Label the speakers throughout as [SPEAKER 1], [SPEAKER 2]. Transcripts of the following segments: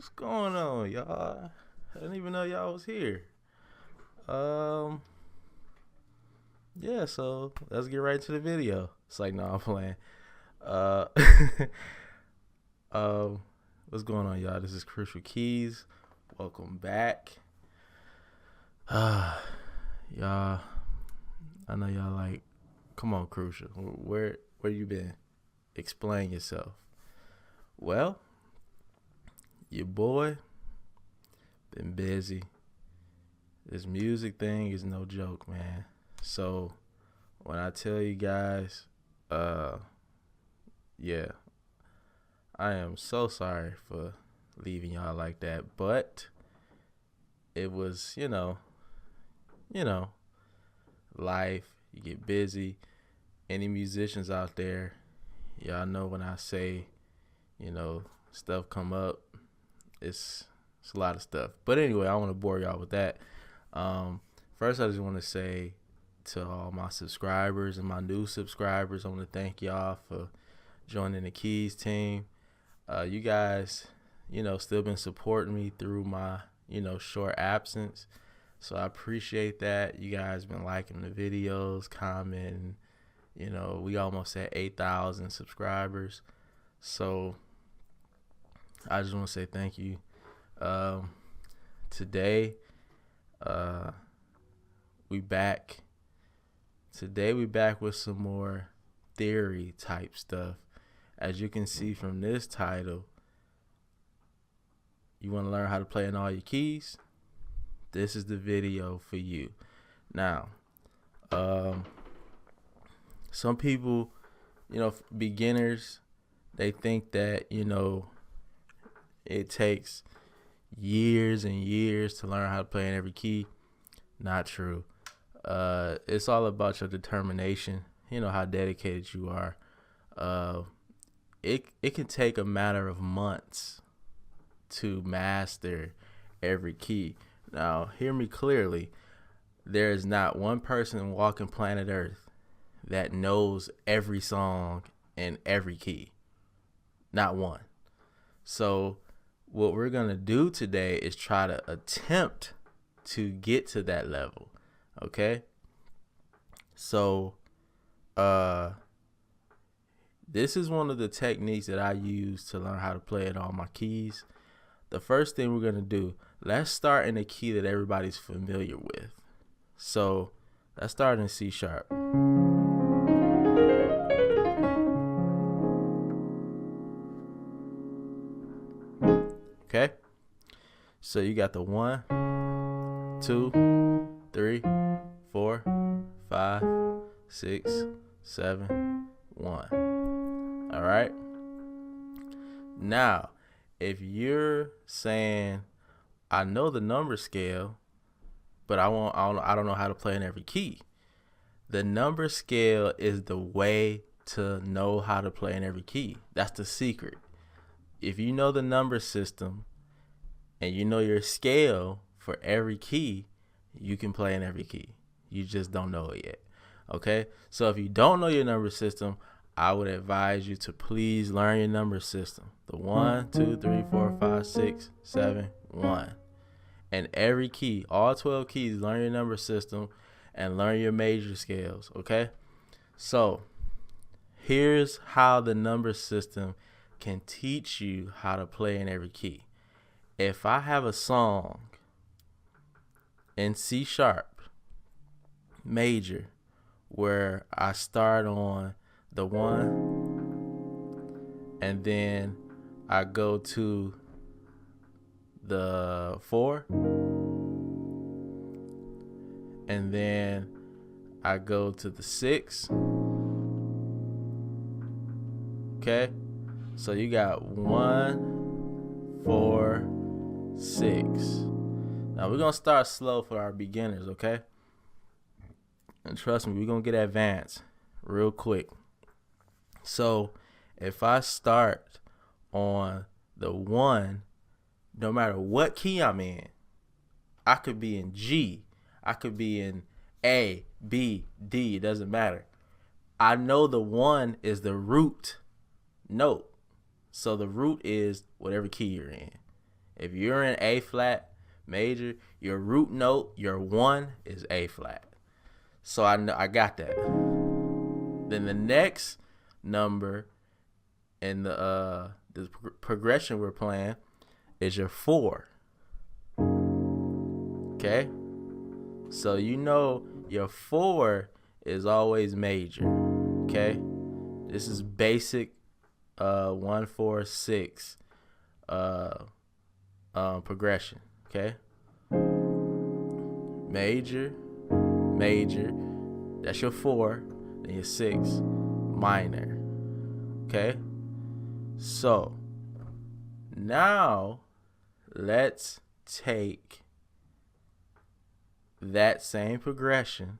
[SPEAKER 1] What's going on, y'all? I didn't even know y'all was here. Um, yeah, so let's get right to the video. It's like, no, I'm playing. Uh, um, what's going on, y'all? This is Crucial Keez. Welcome back. Y'all, I know y'all like, come on, Crucial. Where you been? Explain yourself. Well, your boy been busy. This music thing is no joke, man. So when I tell you guys, yeah, I am so sorry for leaving y'all like that, but it was, life. You get busy. Any musicians out there, y'all know when I say, stuff come up, it's a lot of stuff. But anyway, I want to bore y'all with that. First, I just want to say to all my subscribers and my new subscribers, I want to thank y'all for joining the Keez team. You guys, still been supporting me through my, short absence. So I appreciate that. You guys been liking the videos, commenting. We almost at 8,000 subscribers. So I just want to say thank you. Today, we back. Today we back with some more theory type stuff. As you can see from this title, you want to learn how to play in all your keys? This is the video for you. Now, some people, beginners, they think that, it takes years and years to learn how to play in every key. Not true. It's all about your determination, how dedicated you are. It can take a matter of months to master every key. Now, hear me clearly. There is not one person walking planet Earth that knows every song in every key. Not one. So what we're going to do today is try to attempt to get to that level. Okay? So this is one of the techniques that I use to learn how to play at all my keys. The first thing we're going to do, let's start in a key that everybody's familiar with. So let's start in C sharp. Okay? So you got the 1, 2, 3, 4, 5, 6, 7, 1. All right? Now, if you're saying, I know the number scale, but I don't know how to play in every key. The number scale is the way to know how to play in every key. That's the secret. If you know the number system and you know your scale for every key, you can play in every key. You just don't know it yet. Okay? So if you don't know your number system, I would advise you to please learn your number system. The 1, 2, 3, 4, 5, 6, 7, 1. And every key, all 12 keys, learn your number system and learn your major scales. Okay? So here's how the number system can teach you how to play in every key. If I have a song in C sharp major where I start on the 1 and then I go to the 4 and then I go to the 6. Okay? So you got 1, 4, 6. Now we're gonna start slow for our beginners, okay? And trust me, we're gonna get advanced real quick. So if I start on the 1, no matter what key I'm in, I could be in G, I could be in A, B, D, it doesn't matter. I know the 1 is the root note. So the root is whatever key you're in. If you're in A flat major, your root note, your 1 is A flat. So I know I got that. Then the next number in the progression we're playing is your 4. Okay? So you know your 4 is always major. Okay? This is basic 1, 4, 6 progression. Okay? Major, major, that's your 4, then your 6, minor. Okay? So now let's take that same progression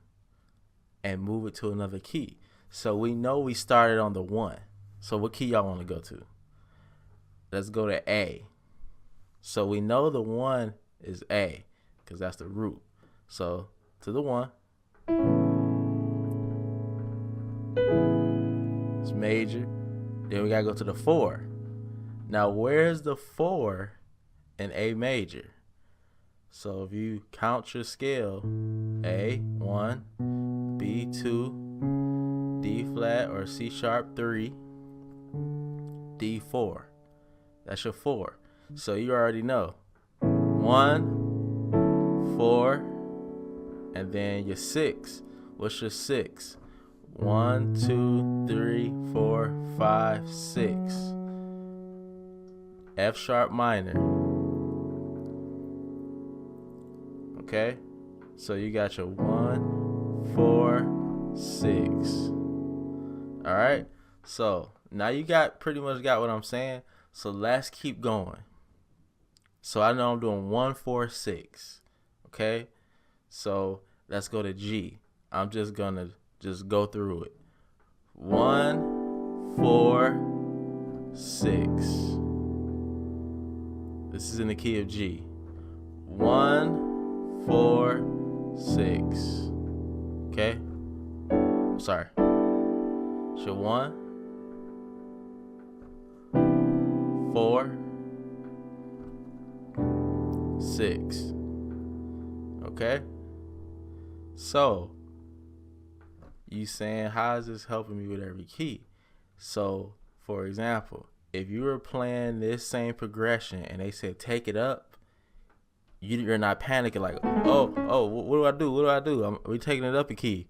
[SPEAKER 1] and move it to another key. So we know we started on the 1. So what key y'all want to go to? Let's go to A. So we know the 1 is A because that's the root. So to the 1. It's major. Then we got to go to the 4. Now where's the 4 in A major? So if you count your scale, A, 1, B, 2, D flat or C sharp 3, D 4. That's your 4. So you already know 1, 4, and then your 6. What's your 6? 1, 2, 3, 4, 5, 6. F sharp minor. Okay? So you got your 1, 4, 6. Alright? So now you pretty much got what I'm saying. So let's keep going. So I know I'm doing 1, 4, 6. Okay? So let's go to G. I'm just gonna go through it. 1, 4, 6. This is in the key of G. 1, 4, 6. Okay? Sorry. So 1, 4, 6. Okay? So you saying, how is this helping me with every key? So, for example, if you were playing this same progression and they said take it up, you're not panicking like, oh, what do I do? What do I do? Are we taking it up a key?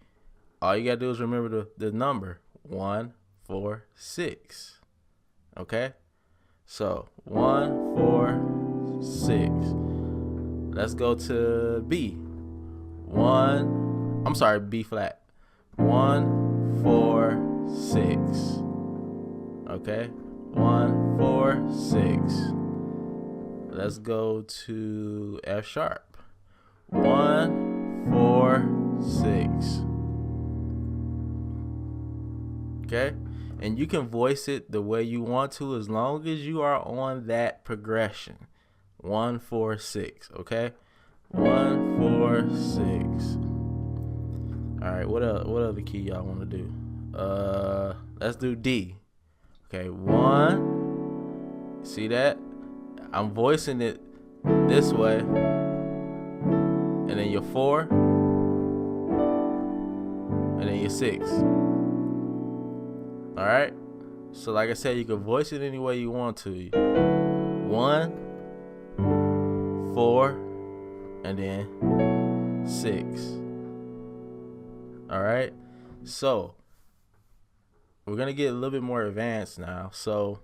[SPEAKER 1] All you gotta do is remember the number 1, 4, 6. Okay? So 1, 4, 6. Let's go to B. B flat. 1, 4, 6. Okay? 1, 4, 6. Let's go to F sharp. 1, 4, 6. Okay? And you can voice it the way you want to as long as you are on that progression. 1, 4, 6. Okay? 1, 4, 6. Alright, what other key y'all want to do? Let's do D. Okay, 1. See that? I'm voicing it this way. And then your 4. And then your 6. Alright? So like I said, you can voice it any way you want to. 1, 4, and then 6. Alright? So we're gonna get a little bit more advanced now. So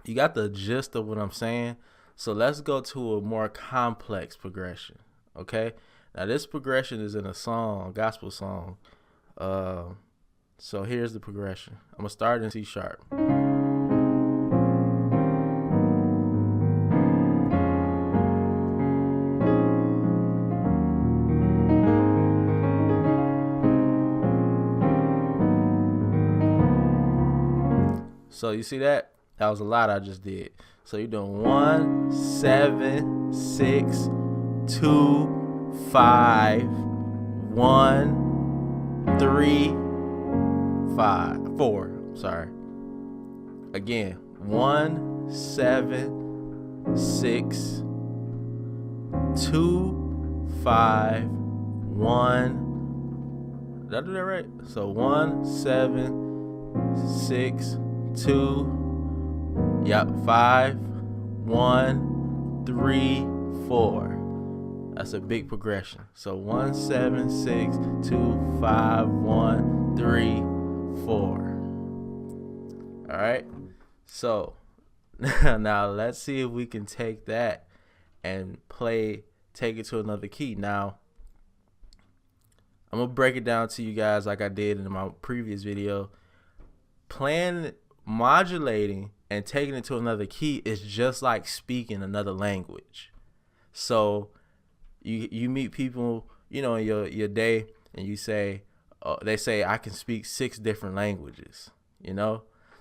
[SPEAKER 1] you got the gist of what I'm saying. So let's go to a more complex progression. Okay? Now this progression is in a song, a gospel song. So here's the progression. I'm gonna start in C sharp. So you see that? That was a lot I just did. So you're doing 1, 7, 6, 2, 5, 1, 3, 5, 4. Sorry. Again, 1, 7, 6, 2, 5, 1. Did I do that right? So 1, 7, 6, 2. Yep, 5, 1, 3, 4. That's a big progression. So 1, 7, 6, 2, 5, 1, 3, 4. All right. So now let's see if we can take that and take it to another key. Now, I'm going to break it down to you guys like I did in my previous video. Modulating and taking it to another key is just like speaking another language. So you meet people, in your day, and you say, they say, I can speak 6 different languages,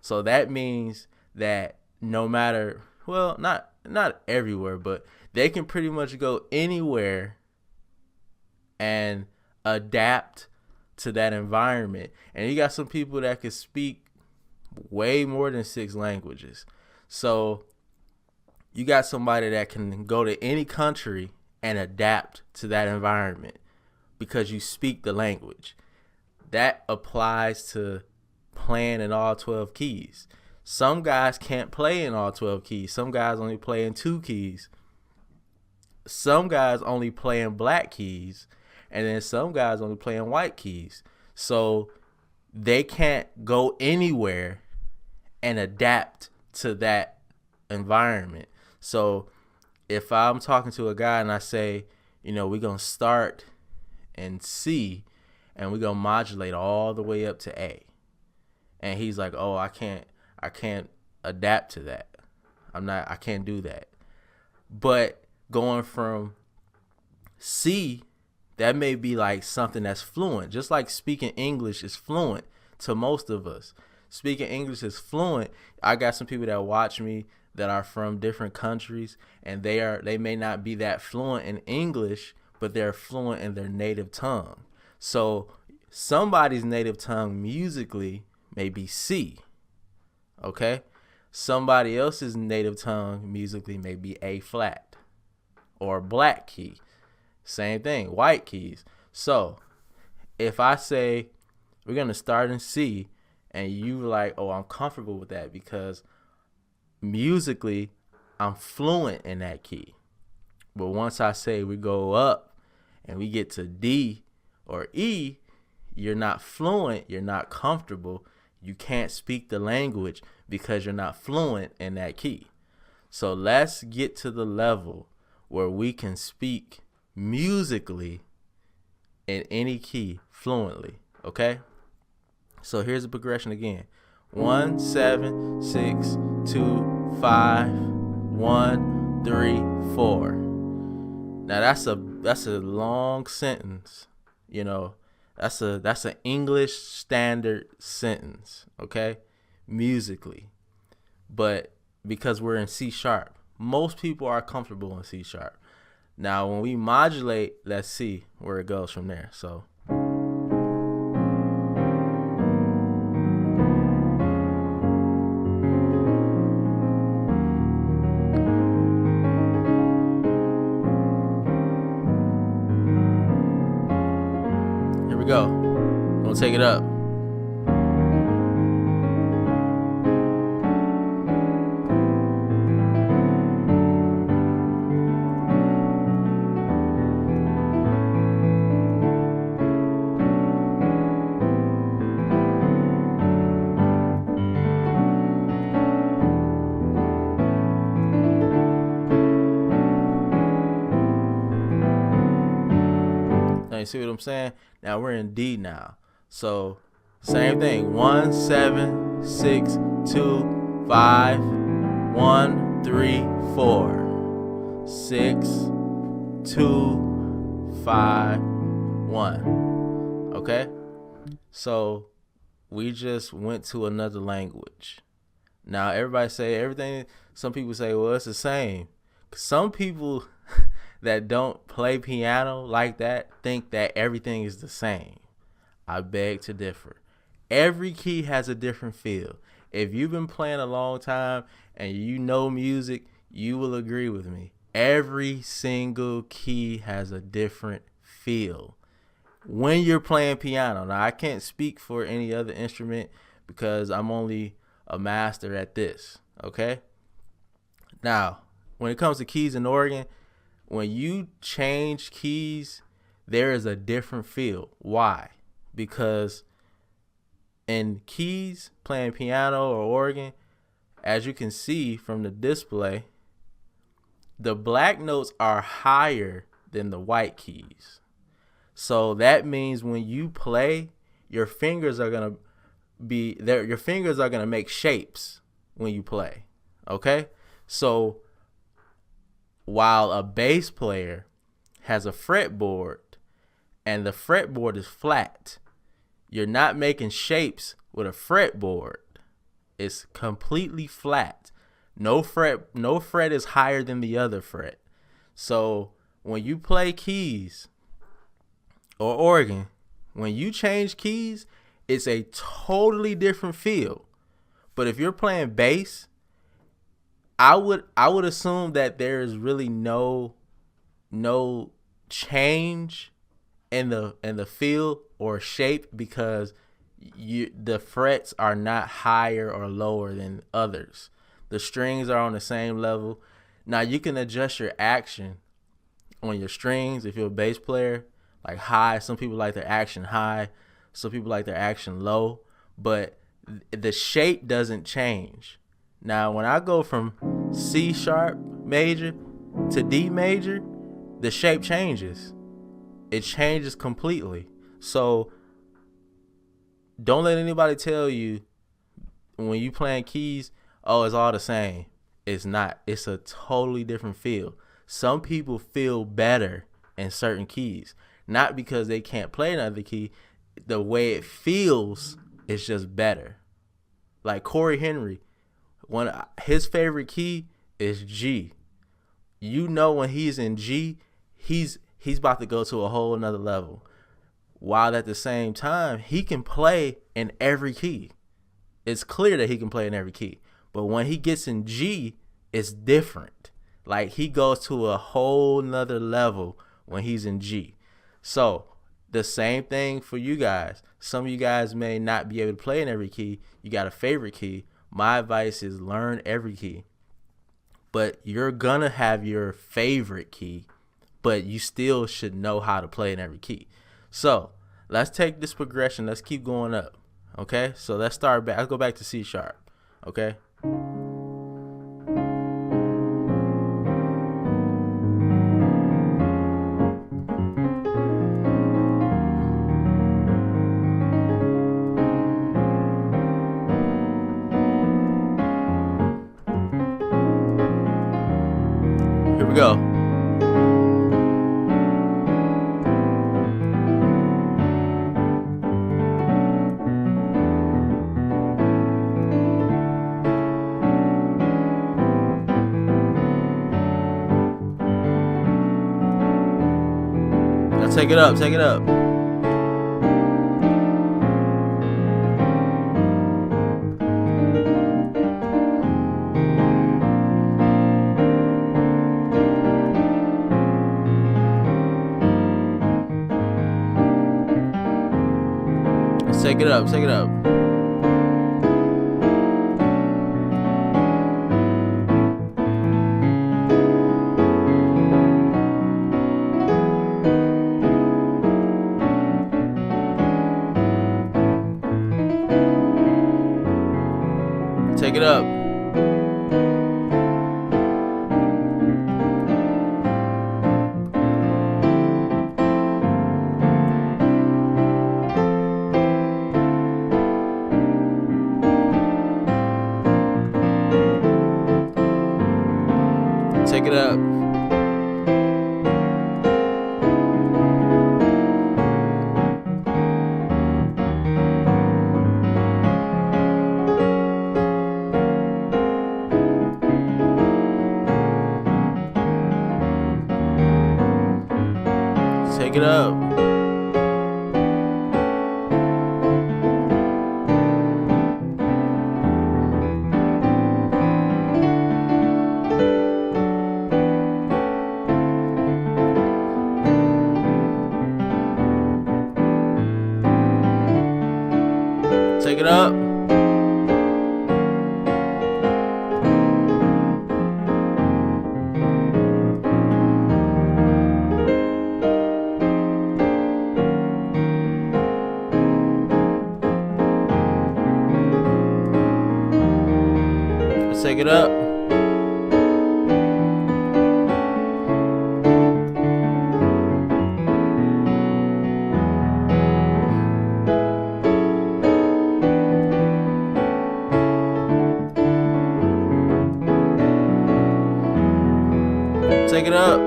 [SPEAKER 1] So that means that no matter, well, not everywhere, but they can pretty much go anywhere and adapt to that environment. And you got some people that can speak way more than 6 languages. So you got somebody that can go to any country and adapt to that environment because you speak the language. That applies to playing in all 12 keys. Some guys can't play in all 12 keys. Some guys only play in 2 keys. Some guys only play in black keys. And then some guys only play in white keys. So they can't go anywhere and adapt to that environment. So if I'm talking to a guy and I say, we're going to start in C and we're going to modulate all the way up to A. And he's like, oh, I can't adapt to that. I can't do that. But going from C, that may be like something that's fluent. Just like speaking English is fluent to most of us. Speaking English is fluent. I got some people that watch me that are from different countries, and they may not be that fluent in English, but they're fluent in their native tongue. So somebody's native tongue musically may be C. Okay? Somebody else's native tongue musically may be A flat or black key. Same thing, white keys. So if I say we're going to start in C and you like, oh, I'm comfortable with that because musically I'm fluent in that key. But once I say we go up and we get to D or E, you're not fluent, you're not comfortable, you can't speak the language because you're not fluent in that key. So let's get to the level where we can speak musically in any key fluently, okay? So here's the progression again. 1, 7, 6, 2, 5, 1, 3, 4. Now that's a long sentence, That's an English standard sentence, okay? Musically. But because we're in C sharp, most people are comfortable in C sharp. Now when we modulate, let's see where it goes from there. So here we go. I'm gonna take it up. You see what I'm saying? Now we're in D now. So same thing. 1, 7, 6, 2, 5, 1, 3, 4. 6, 2, 5, 1. Okay? So we just went to another language. Now everybody say everything. Some people say, well, it's the same. Some people that don't play piano like that think that everything is the same. I beg to differ. Every key has a different feel. If you've been playing a long time and you know music, you will agree with me. Every single key has a different feel when you're playing piano. Now, I can't speak for any other instrument because I'm only a master at this, okay? Now, when it comes to keys and organ, when you change keys, there is a different feel. Why? Because in keys, playing piano or organ, as you can see from the display, the black notes are higher than the white keys. So that means when you play, your fingers are going to be there. Your fingers are going to make shapes when you play. Okay? So while a bass player has a fretboard and the fretboard is flat, you're not making shapes with a fretboard. It's completely flat. No fret is higher than the other fret. So when you play keys or organ, when you change keys, it's a totally different feel. But if you're playing bass, I would assume that there is really no change in the feel or shape because the frets are not higher or lower than others. The strings are on the same level. Now you can adjust your action on your strings if you're a bass player, like high. Some people like their action high, some people like their action low, but the shape doesn't change. Now when I go from C sharp major to D major, the shape changes. It changes completely. So don't let anybody tell you when you playing keys, oh, it's all the same. It's not. It's a totally different feel. Some people feel better in certain keys, not because they can't play another key. The way it feels is just better. Like Corey Henry, his favorite key is G. You know when he's in G, he's about to go to a whole nother level. While at the same time, he can play in every key. It's clear that he can play in every key. But when he gets in G, it's different. Like he goes to a whole nother level when he's in G. So the same thing for you guys. Some of you guys may not be able to play in every key. You got a favorite key. My advice is learn every key. But you're going to have your favorite key, but you still should know how to play in every key. So let's take this progression. Let's keep going up. Okay, so let's start back. Let's go back to C sharp. Okay. Here we go. Take it up, take it up. Let's take it up, take it up. Take it up. Take it up. Take it up. Take it up. Let's take it up. Take it up.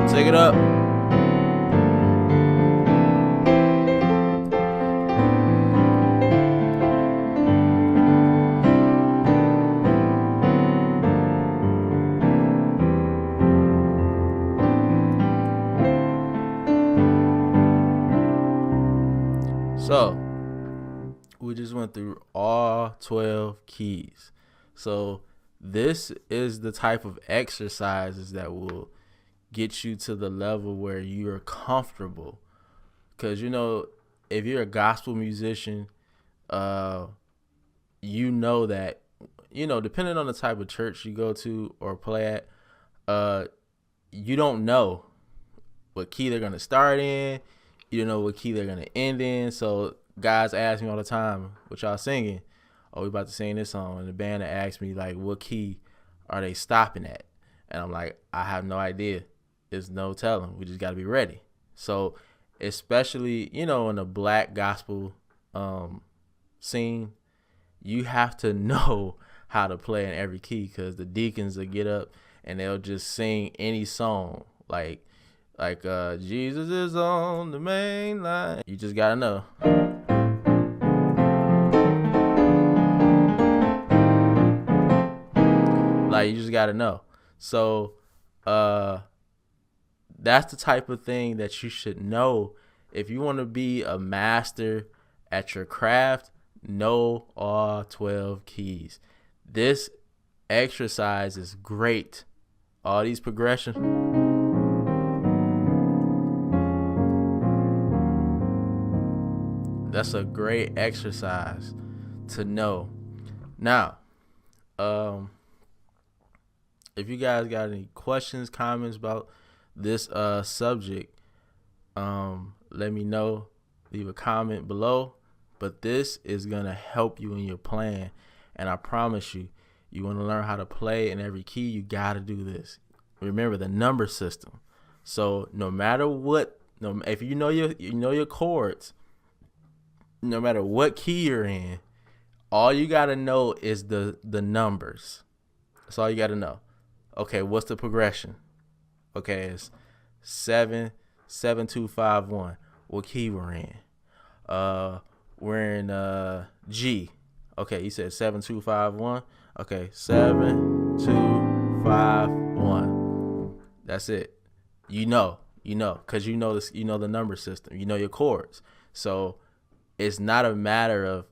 [SPEAKER 1] Take it up. So, we just went through all 12 keys. So, this is the type of exercises that will get you to the level where you're comfortable. Because, you know, if you're a gospel musician, you know that, you know, depending on the type of church you go to or play at, you don't know what key they're going to start in. You don't know what key they're going to end in. So guys ask me all the time, what y'all singing? Oh, we about to sing this song. And the band asks me, like, what key are they stopping at? And I'm like, I have no idea. There's no telling. We just got to be ready. So especially, you know, in the black gospel scene, you have to know how to play in every key, because the deacons will get up and they'll just sing any song. Like Jesus is on the main line. You just got to know. Like, you just got to know. So, that's the type of thing that you should know. If you want to be a master at your craft, know all 12 keys. This exercise is great. All these progressions. That's a great exercise to know. Now, if you guys got any questions, comments about this subject, let me know. Leave a comment below. But this is going to help you in your plan. And I promise you, you want to learn how to play in every key, you got to do this. Remember the number system. So no matter what, if you know your chords, no matter what key you're in, all you got to know is the numbers. That's all you got to know. Okay, what's the progression? Okay, it's 7, 7, 2, 5, 1. What key we're in? We're in G. Okay, you said 7, 2, 5, 1. Okay, 7, 2, 5, 1. That's it. You know, because you know this. You know the number system. You know your chords. So it's not a matter of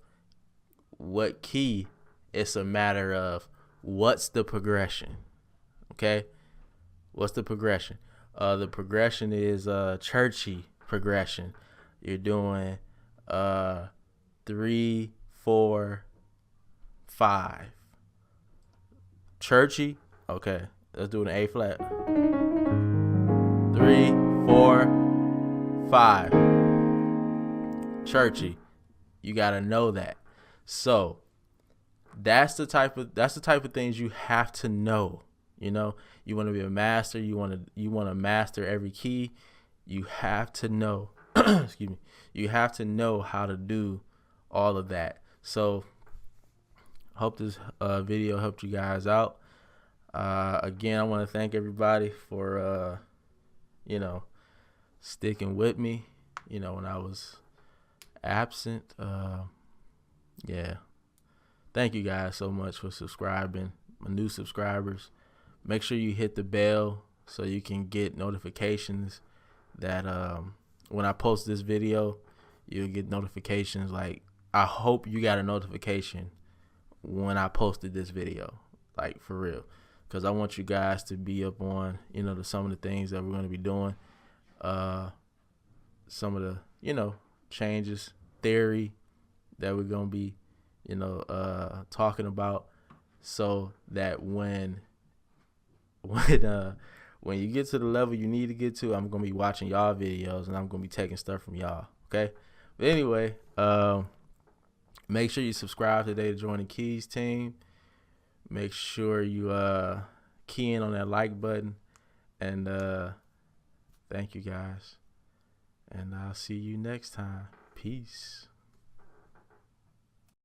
[SPEAKER 1] what key. It's a matter of what's the progression. Okay, what's the progression? The progression is churchy progression. You're doing 3, 4, 5. Churchy. Okay, let's do an A flat. 3, 4, 5. Churchy. You gotta know that. So that's the type of things you have to know. You know, you want to be a master. You want to master every key. You have to know. Excuse me. You have to know how to do all of that. So, hope this video helped you guys out. Again, I want to thank everybody for sticking with me, when I was absent. Yeah. Thank you guys so much for subscribing. My new subscribers, make sure you hit the bell so you can get notifications that when I post this video, you'll get notifications. Like, I hope you got a notification when I posted this video, like, for real, because I want you guys to be up on some of the things that we're going to be doing, some of the changes, theory that we're going to be talking about, so that when you get to the level you need to get to, I'm gonna be watching y'all videos and I'm gonna be taking stuff from y'all. Okay, but anyway, make sure you subscribe today to join the Keez team. Make sure you key in on that like button, and thank you guys, and I'll see you next time. Peace.